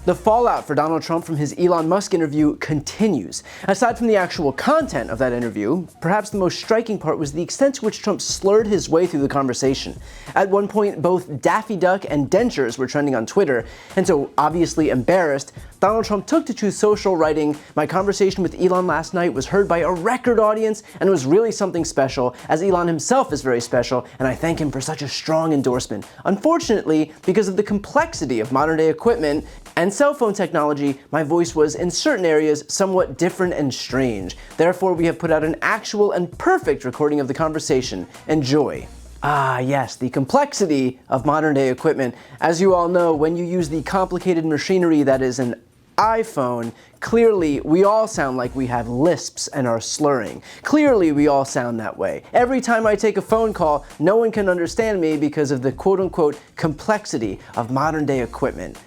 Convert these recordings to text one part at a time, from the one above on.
The fallout for Donald Trump from his Elon Musk interview continues. Aside from the actual content of that interview, perhaps the most striking part was the extent to which Trump slurred his way through the conversation. At one point, both Daffy Duck and dentures were trending on Twitter, and so obviously embarrassed, Donald Trump took to Truth Social, writing, "My conversation with Elon last night was heard by a record audience, and it was really something special, as Elon himself is very special, and I thank him for such a strong endorsement. Unfortunately, because of the complexity of modern-day equipment and cell phone technology, my voice was, in certain areas, somewhat different and strange. Therefore, we have put out an actual and perfect recording of the conversation. Enjoy." Ah, yes, the complexity of modern-day equipment. As you all know, when you use the complicated machinery that is an iPhone, clearly we all sound like we have lisps and are slurring. Clearly we all sound that way. Every time I take a phone call, no one can understand me because of the quote-unquote complexity of modern-day equipment.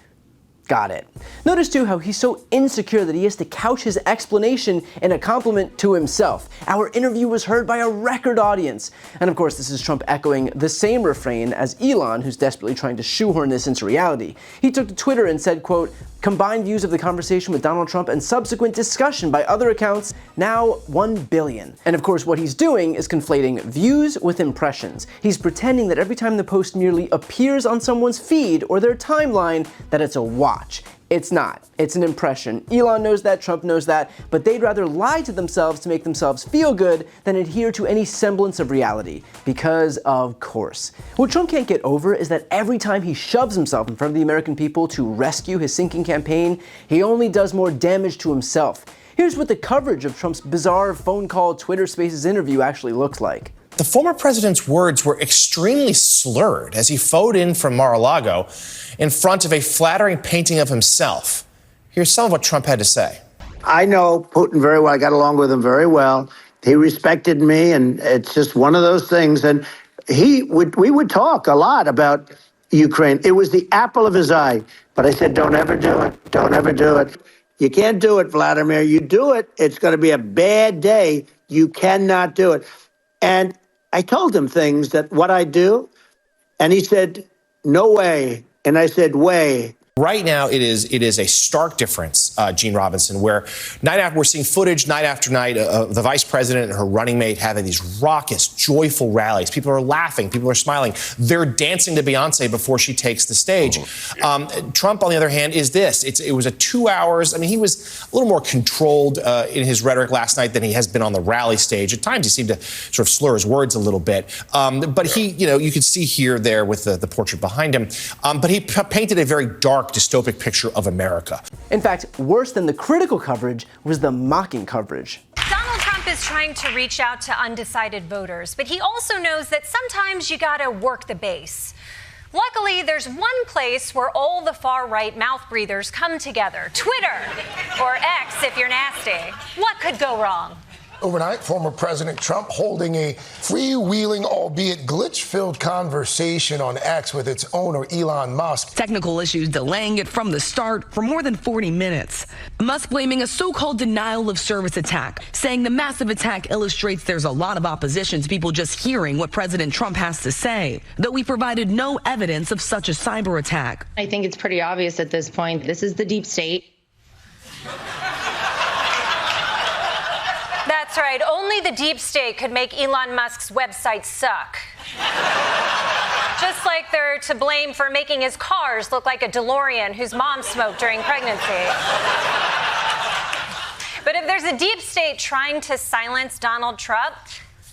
Got it. Notice too how he's so insecure that he has to couch his explanation in a compliment to himself. Our interview was heard by a record audience. And of course, this is Trump echoing the same refrain as Elon, who's desperately trying to shoehorn this into reality. He took to Twitter and said, quote, "Combined views of the conversation with Donald Trump and subsequent discussion by other accounts, now 1 billion. And of course, what he's doing is conflating views with impressions. He's pretending that every time the post merely appears on someone's feed or their timeline, that it's a watch. It's not. It's an impression. Elon knows that, Trump knows that, but they'd rather lie to themselves to make themselves feel good than adhere to any semblance of reality. Because, of course. What Trump can't get over is that every time he shoves himself in front of the American people to rescue his sinking campaign, he only does more damage to himself. Here's what the coverage of Trump's bizarre phone call Twitter Spaces interview actually looks like. The former president's words were extremely slurred as he phoned in from Mar-a-Lago in front of a flattering painting of himself. Here's some of what Trump had to say. I know Putin very well. I got along with him very well. He respected me, and it's just one of those things. And we would talk a lot about Ukraine. It was the apple of his eye. But I said, don't ever do it. Don't ever do it. You can't do it, Vladimir. You do it, it's going to be a bad day. You cannot do it. And I told him things that what I do, and he said, no way. And I said, way. Right now, it is a stark difference, Gene Robinson, where we're seeing footage night after night of the vice president and her running mate having these raucous, joyful rallies. People are laughing. People are smiling. They're dancing to Beyonce before she takes the stage. Trump, on the other hand, is this. It was a 2 hours. I mean, he was a little more controlled in his rhetoric last night than he has been on the rally stage. At times, he seemed to sort of slur his words a little bit. But he, you could see here, there with the portrait behind him. But he painted a very dark, dystopic picture of America. In fact, worse than the critical coverage was the mocking coverage. Donald Trump is trying to reach out to undecided voters, but he also knows that sometimes you gotta work the base. Luckily, there's one place where all the far-right mouth breathers come together. Twitter, or X if you're nasty. What could go wrong? Overnight, former President Trump holding a freewheeling, albeit glitch-filled conversation on X with its owner, Elon Musk. Technical issues delaying it from the start for more than 40 minutes. Musk blaming a so-called denial of service attack, saying the massive attack illustrates there's a lot of opposition to people just hearing what President Trump has to say, though he provided no evidence of such a cyber attack. I think it's pretty obvious at this point. This is the deep state. That's right. Only the deep state could make Elon Musk's website suck. Just like they're to blame for making his cars look like a DeLorean whose mom smoked during pregnancy. But if there's a deep state trying to silence Donald Trump,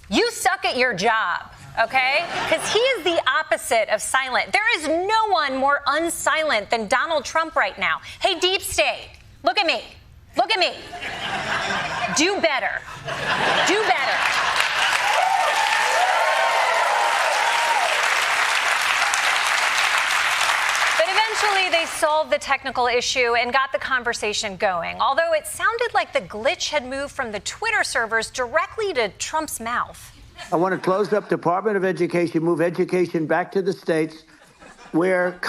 you suck at your job, okay? Because he is the opposite of silent. There is no one more unsilent than Donald Trump right now. Hey, deep state, look at me. Look at me. Do better. Do better. But eventually they solved the technical issue and got the conversation going, although it sounded like the glitch had moved from the Twitter servers directly to Trump's mouth. I want to close up Department of Education, move education back to the states where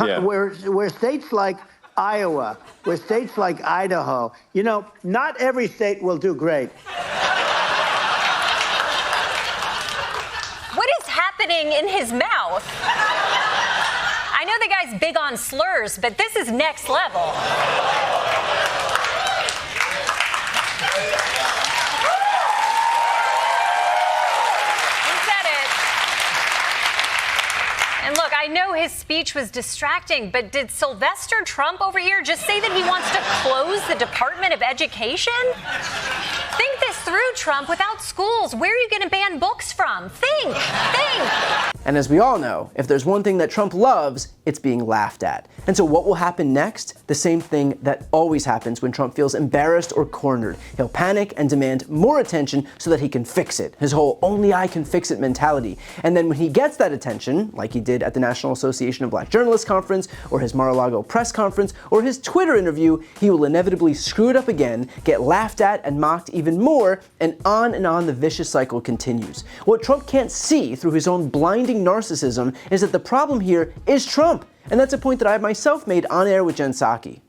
states like Iowa, where states like Idaho, not every state will do great. What is happening in his mouth? I know the guy's big on slurs, but this is next level. his speech was distracting, but did Sylvester Trump over here just say that he wants to close the Department of Education? Think this through, Trump. Without schools, where are you going to ban books from? Think. And as we all know, if there's one thing that Trump loves, it's being laughed at. And so what will happen next? The same thing that always happens when Trump feels embarrassed or cornered. He'll panic and demand more attention so that he can fix it. His whole only I can fix it mentality. And then when he gets that attention, like he did at the National Association of Black Journalists conference, or his Mar-a-Lago press conference, or his Twitter interview, he will inevitably screw it up again, get laughed at and mocked even more, and on the vicious cycle continues. What Trump can't see through his own blinding narcissism is that the problem here is Trump. And that's a point that I myself made on air with Jen Psaki.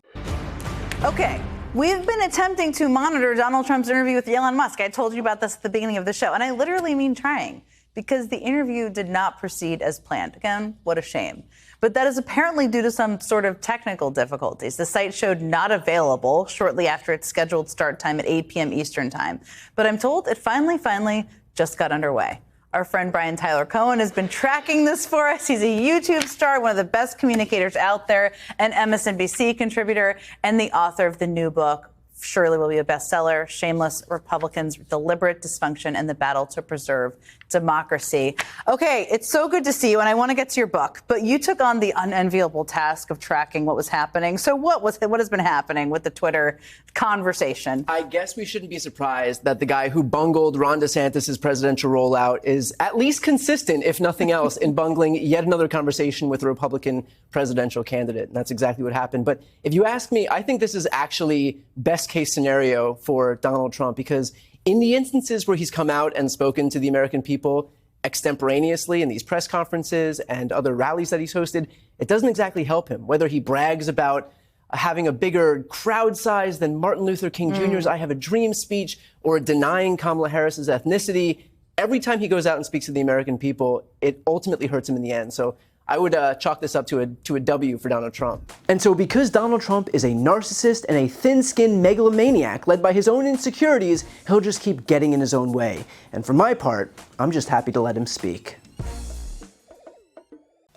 Okay, we've been attempting to monitor Donald Trump's interview with Elon Musk. I told you about this at the beginning of the show, and I literally mean trying, because the interview did not proceed as planned. Again, what a shame. But that is apparently due to some sort of technical difficulties. The site showed not available shortly after its scheduled start time at 8 p.m. Eastern time. But I'm told it finally just got underway. Our friend Brian Tyler Cohen has been tracking this for us. He's a YouTube star, one of the best communicators out there, an MSNBC contributor, and the author of the new book, surely will be a bestseller, Shameless Republicans, Deliberate Dysfunction and the Battle to Preserve Democracy. Okay, it's so good to see you, and I want to get to your book, but you took on the unenviable task of tracking what was happening. So what has been happening with the Twitter conversation? I guess we shouldn't be surprised that the guy who bungled Ron DeSantis' presidential rollout is at least consistent, if nothing else, in bungling yet another conversation with a Republican presidential candidate. And that's exactly what happened. But if you ask me, I think this is actually best case scenario for Donald Trump, because in the instances where he's come out and spoken to the American people extemporaneously in these press conferences and other rallies that he's hosted, it doesn't exactly help him. Whether he brags about having a bigger crowd size than Martin Luther King Jr.'s I Have a Dream speech, or denying Kamala Harris's ethnicity, every time he goes out and speaks to the American people, it ultimately hurts him in the end. So I would chalk this up to a W for Donald Trump. And so because Donald Trump is a narcissist and a thin-skinned megalomaniac led by his own insecurities, he'll just keep getting in his own way. And for my part, I'm just happy to let him speak.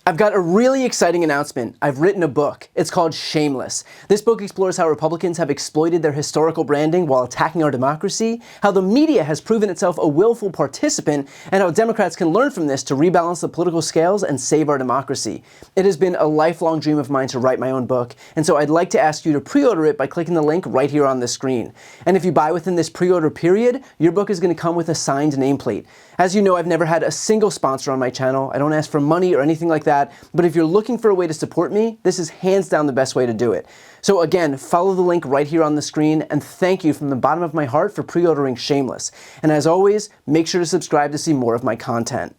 I've got a really exciting announcement. I've written a book. It's called Shameless. This book explores how Republicans have exploited their historical branding while attacking our democracy, how the media has proven itself a willful participant, and how Democrats can learn from this to rebalance the political scales and save our democracy. It has been a lifelong dream of mine to write my own book, and so I'd like to ask you to pre-order it by clicking the link right here on the screen. And if you buy within this pre-order period, your book is going to come with a signed nameplate. As you know, I've never had a single sponsor on my channel. I don't ask for money or anything like that. But if you're looking for a way to support me, this is hands down the best way to do it. So again, follow the link right here on the screen, and thank you from the bottom of my heart for pre-ordering Shameless. And as always, make sure to subscribe to see more of my content.